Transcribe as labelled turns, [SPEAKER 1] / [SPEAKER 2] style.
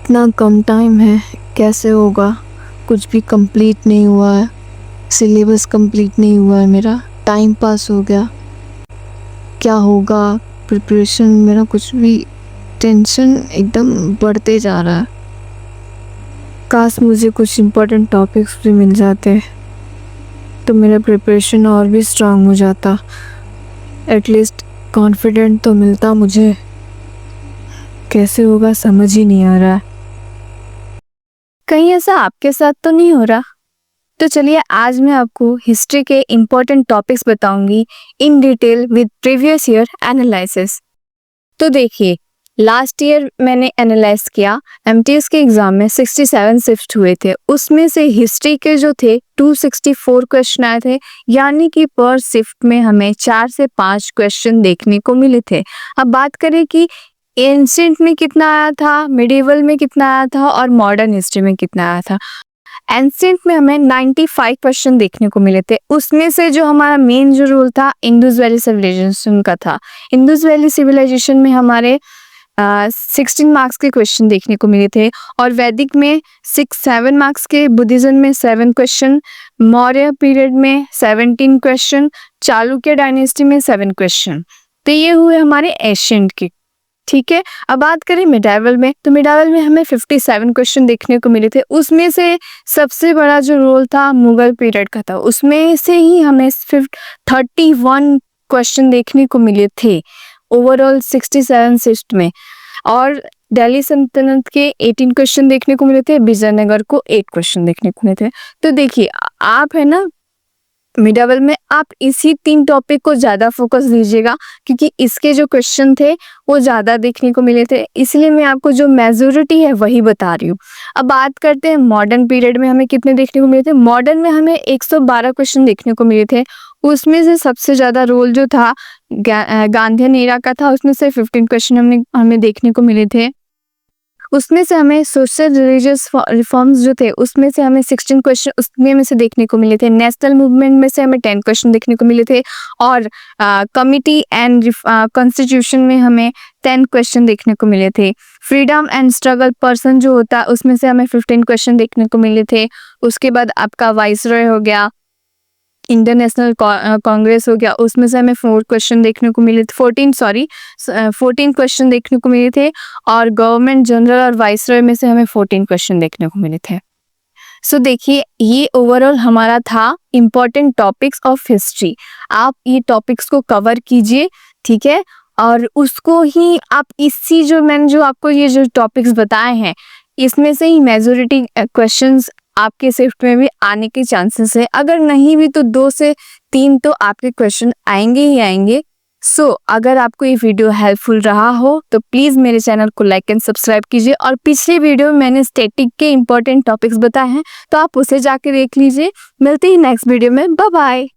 [SPEAKER 1] इतना कम टाइम है, कैसे होगा? कुछ भी कंप्लीट नहीं हुआ है, सिलेबस कंप्लीट नहीं हुआ है, मेरा टाइम पास हो गया। क्या होगा? प्रिपरेशन मेरा कुछ भी, टेंशन एकदम बढ़ते जा रहा है। काश मुझे कुछ इम्पोर्टेंट टॉपिक्स भी मिल जाते तो मेरा प्रिपरेशन और भी स्ट्रांग हो जाता। एटलीस्ट कॉन्फिडेंट तो मिलता मुझे। कैसे होगा समझ ही नहीं आ रहा है।
[SPEAKER 2] कहीं ऐसा आपके साथ तो नहीं हो रहा? तो चलिए आज मैं आपको हिस्ट्री के इम्पोर्टेंट टॉपिक्स बताऊंगी in detail with previous year analysis. तो देखिए, लास्ट ईयर मैंने एनालाइज किया, एमटीएस के एग्जाम में 67 शिफ्ट हुए थे, उसमें से हिस्ट्री के जो थे 264 क्वेश्चन आए थे, यानी कि पर शिफ्ट में हमें 4 से 5 क्वेश्चन देखने को मिले थे। अब बात करें कि एंशिएंट में कितना आया था, मिडिवल में कितना आया था और मॉडर्न हिस्ट्री में कितना आया था। एंशिएंट में हमें 95 क्वेश्चन देखने को मिले थे, उसमें से जो हमारा मेन जो रोल था इंडस वैली सिविलाइजेशन का था। इंडस वैली सिविलाइजेशन में हमारे 16 मार्क्स के क्वेश्चन देखने को मिले थे और वैदिक में 7 मार्क्स के, बुद्धिज्म में 7 क्वेश्चन, मौर्य पीरियड में 17 क्वेश्चन, चालुक्य डायनेस्टी में 7 क्वेश्चन। तो ये हुए हमारे एशियंट के। ठीक है, अब बात करें मिडाइवल में, तो मिडाइवल में हमें 57 क्वेश्चन देखने को मिले थे, उसमें से सबसे बड़ा जो रोल था मुगल पीरियड का था, उसमें से ही हमें 31 क्वेश्चन देखने को मिले थे ओवरऑल 67 शिफ्ट में। और दिल्ली सल्तनत के 18 क्वेश्चन देखने को मिले थे, विजयनगर को 8 क्वेश्चन देखने को मिले थे। तो देखिए, आप है ना मिडाइवल में आप इसी 3 टॉपिक को ज्यादा फोकस दीजिएगा, क्योंकि इसके जो क्वेश्चन थे वो ज्यादा देखने को मिले थे, इसलिए मैं आपको जो मेजोरिटी है वही बता रही हूँ। अब बात करते हैं मॉडर्न पीरियड में हमें कितने देखने को मिले थे। मॉडर्न में हमें 112 क्वेश्चन देखने को मिले थे, उसमें से सबसे ज्यादा रोल जो था गांधीयन एरा का था, उसमें से 15 क्वेश्चन हमें देखने को मिले थे। उसमें से हमें सोशल रिलीजियस रिफॉर्म्स जो थे उसमें से हमें 16 क्वेश्चन उसमें में से देखने को मिले थे। नेशनल मूवमेंट में से हमें 10 क्वेश्चन देखने को मिले थे और कमिटी एंड कॉन्स्टिट्यूशन में हमें 10 क्वेश्चन देखने को मिले थे। फ्रीडम एंड स्ट्रगल पर्सन जो होता है उसमें से हमें 15 क्वेश्चन देखने को मिले थे। उसके बाद आपका वाइसरॉय हो गया, इंडियन नेशनल कांग्रेस हो गया, उसमें से हमें 4 क्वेश्चन देखने को मिले थे, 14 क्वेश्चन देखने को मिले थे। और गवर्नमेंट जनरल और वाइसरॉय में से हमें 14 क्वेश्चन देखने को मिले थे। सो देखिए, ये ओवरऑल हमारा था इम्पोर्टेंट टॉपिक्स ऑफ हिस्ट्री। आप ये टॉपिक्स को कवर कीजिए, ठीक है, और उसको ही आप इसी जो मैंने जो आपको ये जो टॉपिक्स बताए हैं इसमें से ही मेजोरिटी क्वेश्चंस आपके शिफ्ट में भी आने के चांसेस है। अगर नहीं भी तो 2 से 3 तो आपके क्वेश्चन आएंगे ही आएंगे। सो अगर आपको ये वीडियो हेल्पफुल रहा हो तो प्लीज मेरे चैनल को लाइक एंड सब्सक्राइब कीजिए। और पिछले वीडियो में मैंने स्टैटिक के इंपॉर्टेंट टॉपिक्स बताए हैं, तो आप उसे जाके देख लीजिए। मिलते ही नेक्स्ट वीडियो में, बाय बाय।